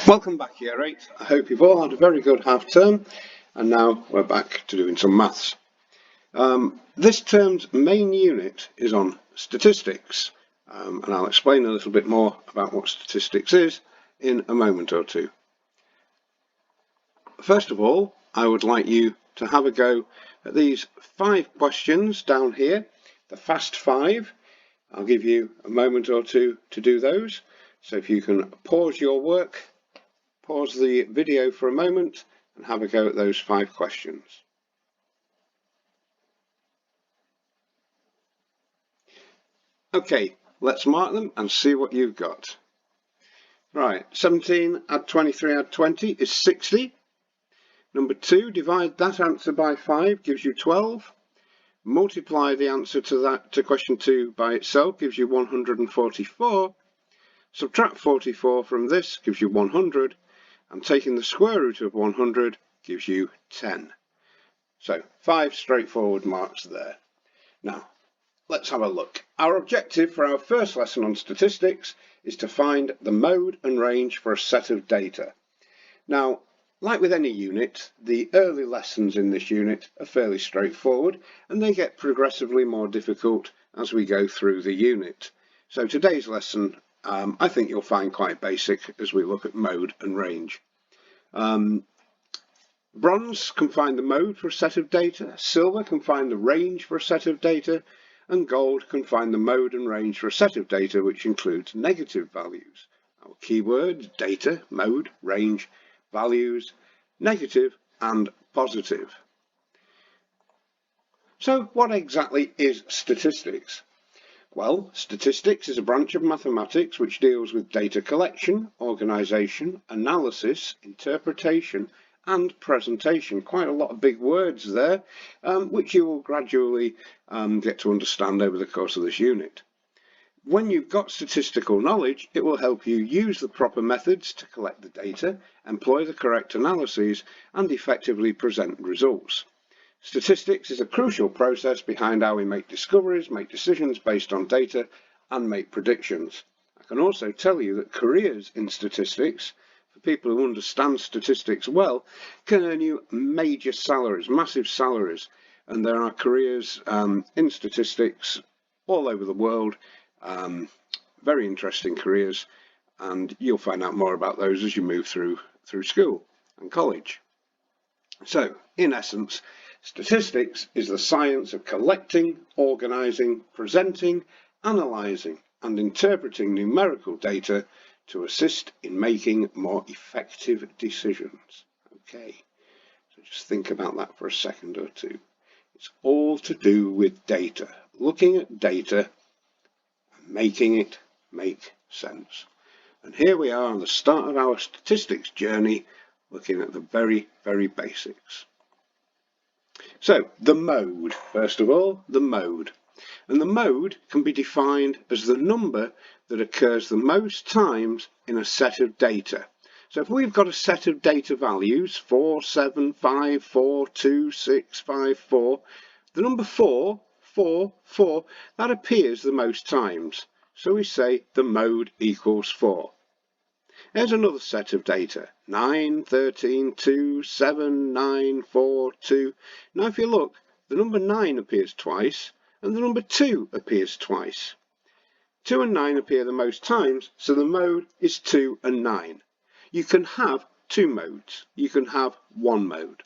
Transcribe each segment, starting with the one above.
Welcome back, Year 8. I hope you've all had a very good half term, and now we're back to doing some maths. This term's main unit is on statistics, and I'll explain a little bit more about what statistics is in a moment or two. First of all, I would like you to have a go at these 5 questions down here, the Fast 5. I'll give you a moment or two to do those, so if you can pause your work, pause the video for a moment and have a go at those 5 questions. Okay, let's mark them and see what you've got. Right, 17 add 23 add 20 is 60. Number 2, divide that answer by 5 gives you 12. Multiply the answer to question 2 by itself gives you 144. Subtract 44 from this gives you 100. And taking the square root of 100 gives you 10. So 5 straightforward marks there. Now, let's have a look. Our objective for our first lesson on statistics is to find the mode and range for a set of data. Now, like with any unit, the early lessons in this unit are fairly straightforward, and they get progressively more difficult as we go through the unit. So today's lesson I think you'll find quite basic as we look at mode and range. Bronze can find the mode for a set of data, silver can find the range for a set of data, and gold can find the mode and range for a set of data which includes negative values. Our keywords: data, mode, range, values, negative and positive. So what exactly is statistics? Well, statistics is a branch of mathematics which deals with data collection, organisation, analysis, interpretation and presentation. Quite a lot of big words there, which you will gradually get to understand over the course of this unit. When you've got statistical knowledge, it will help you use the proper methods to collect the data, employ the correct analyses and effectively present results. Statistics is a crucial process behind how we make discoveries, make decisions based on data, and make predictions. I can also tell you that careers in statistics, for people who understand statistics well, can earn you major salaries, massive salaries. And there are careers in statistics all over the world, very interesting careers, and you'll find out more about those as you move through school and college. So, in essence, statistics is the science of collecting, organising, presenting, analysing and interpreting numerical data to assist in making more effective decisions. Okay, so just think about that for a second or two. It's all to do with data, looking at data and making it make sense. And here we are on the start of our statistics journey, looking at the very, very basics. So, the mode, first of all, the mode. And the mode can be defined as the number that occurs the most times in a set of data. So if we've got a set of data values, 4, 7, 5, 4, 2, 6, 5, 4, the number 4, 4, 4, that appears the most times. So we say the mode equals 4. Here's another set of data, 9, 13, 2, 7, 9, 4, 2. Now if you look, the number 9 appears twice and the number 2 appears twice. 2 and 9 appear the most times, so the mode is 2 and 9. You can have 2 modes. You can have 1 mode.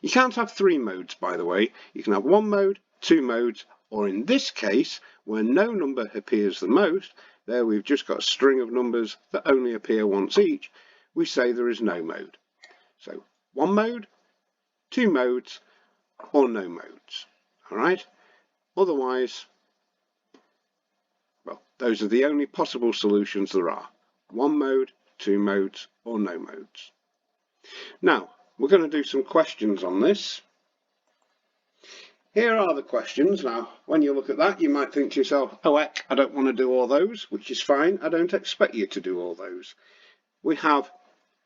You can't have 3 modes, by the way. You can have 1 mode, 2 modes, or in this case, where no number appears the most, there we've just got a string of numbers that only appear once each, we say there is no mode. So 1 mode, 2 modes, or no modes. Alright? Otherwise, well, those are the only possible solutions there are. 1 mode, 2 modes, or no modes. Now, we're going to do some questions on this. Here are the questions. Now, when you look at that, you might think to yourself, oh heck, I don't want to do all those, which is fine. I don't expect you to do all those. We have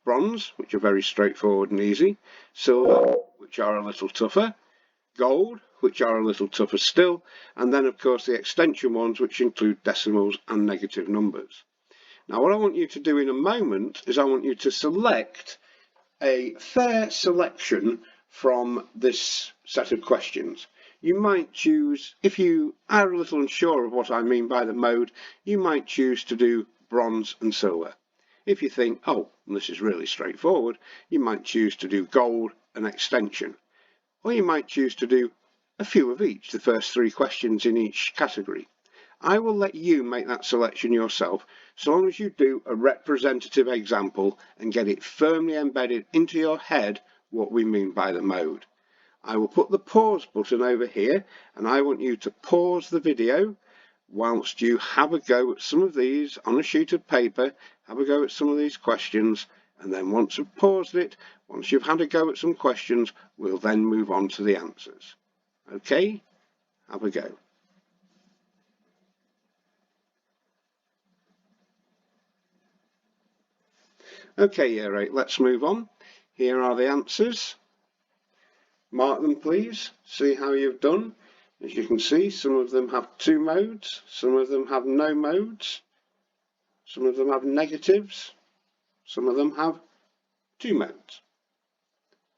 bronze, which are very straightforward and easy, silver, which are a little tougher, gold, which are a little tougher still, and then of course the extension ones, which include decimals and negative numbers. Now what I want you to do in a moment is I want you to select a fair selection from this set of questions. You might choose, if you are a little unsure of what I mean by the mode, you might choose to do bronze and silver. If you think, oh, this is really straightforward, you might choose to do gold and extension. Or you might choose to do a few of each, the first 3 questions in each category. I will let you make that selection yourself, so long as you do a representative example and get it firmly embedded into your head what we mean by the mode. I will put the pause button over here, and I want you to pause the video whilst you have a go at some of these on a sheet of paper, have a go at some of these questions, and then once you've paused it, once you've had a go at some questions, we'll then move on to the answers. Okay? Have a go. Okay, Year 8, let's move on. Here are the answers. Mark them, please. See how you've done. As you can see, some of them have 2 modes, some of them have no modes, some of them have negatives, some of them have 2 modes,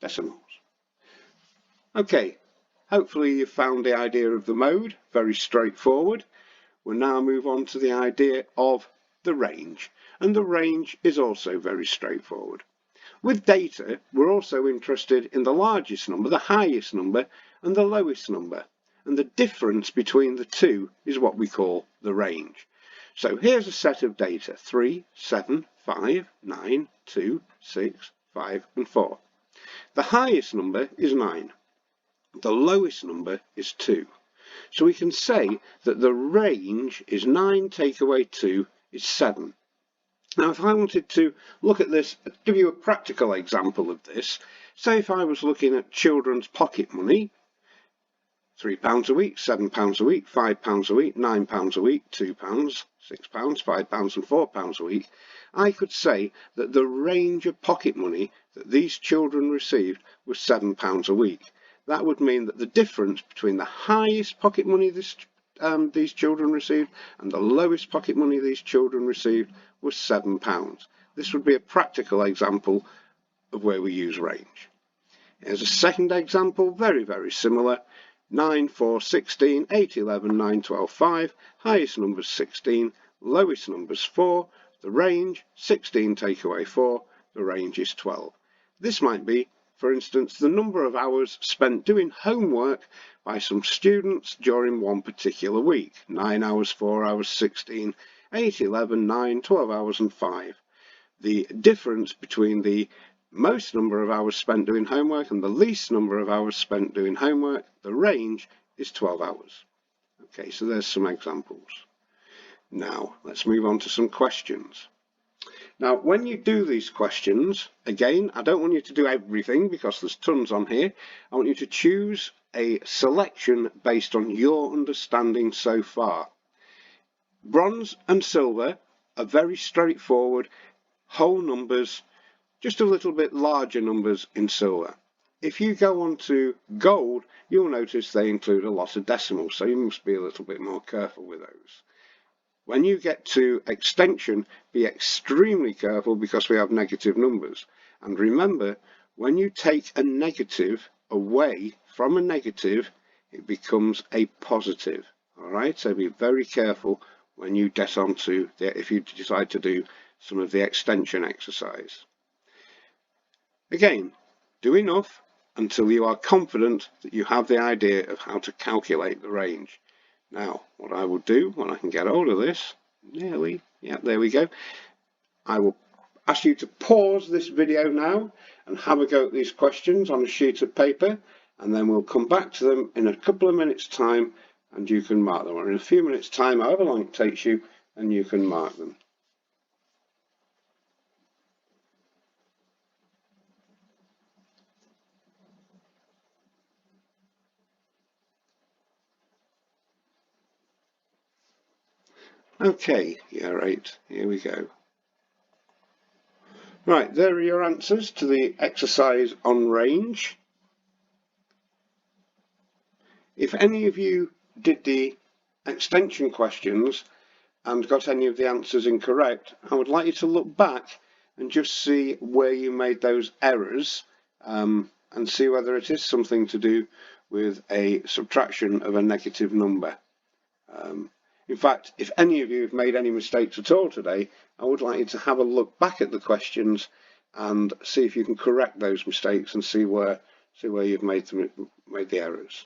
decimals. Okay, hopefully you've found the idea of the mode, very straightforward. We'll now move on to the idea of the range, and the range is also very straightforward. With data, we're also interested in the largest number, the highest number, and the lowest number. And the difference between the two is what we call the range. So here's a set of data, 3, 7, 5, 9, 2, 6, 5, and 4. The highest number is 9. The lowest number is 2. So we can say that the range is 9 take away 2 is 7. Now, if I wanted to look at this, give you a practical example of this, say if I was looking at children's pocket money, £3 a week, £7 a week, £5 a week, £9 a week, £2, £6, £5 and £4 a week, I could say that the range of pocket money that these children received was £7 a week. That would mean that the difference between the highest pocket money these children received and the lowest pocket money these children received was £7. This would be a practical example of where we use range. Here's a second example, very, very similar. 9, 4, 16, 8, 11, 9, 12, 5. Highest number is 16, lowest number is 4. The range, 16 take away 4, the range is 12. This might be, for instance, the number of hours spent doing homework by some students during one particular week. 9 hours, 4 hours, 16, 8, 11, 9, 12 hours and 5. The difference between the most number of hours spent doing homework and the least number of hours spent doing homework, the range is 12 hours. Okay, so there's some examples. Now, let's move on to some questions. Now, when you do these questions, again, I don't want you to do everything because there's tons on here. I want you to choose a selection based on your understanding so far. Bronze and silver are very straightforward, whole numbers, just a little bit larger numbers in silver. If you go on to gold, you'll notice they include a lot of decimals, so you must be a little bit more careful with those. When you get to extension, be extremely careful because we have negative numbers. And remember, when you take a negative away from a negative, it becomes a positive. All right, so be very careful when you get onto if you decide to do some of the extension exercise. Again, do enough until you are confident that you have the idea of how to calculate the range. Now, what I will do when I can get hold of this, there we go. I will ask you to pause this video now and have a go at these questions on a sheet of paper, and then we'll come back to them in a couple of minutes' time and you can mark them, or in a few minutes' time, however long it takes you, and you can mark them. Okay, Year 8, here we go. Right, there are your answers to the exercise on range. If any of you did the extension questions, and got any of the answers incorrect, I would like you to look back and just see where you made those errors, and see whether it is something to do with a subtraction of a negative number. In fact, if any of you have made any mistakes at all today, I would like you to have a look back at the questions and see if you can correct those mistakes and see where you've made the errors.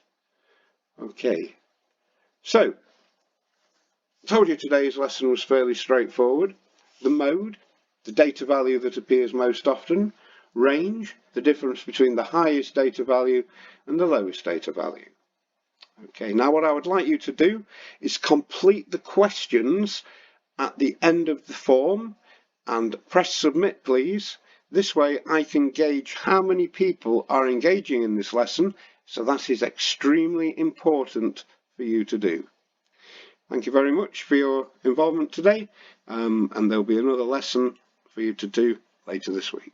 Okay, so I told you today's lesson was fairly straightforward. The mode, the data value that appears most often. Range, the difference between the highest data value and the lowest data value. Okay, now what I would like you to do is complete the questions at the end of the form and press submit, please. This way I can gauge how many people are engaging in this lesson, so that is extremely important for you to do. Thank you very much for your involvement today, and there'll be another lesson for you to do later this week.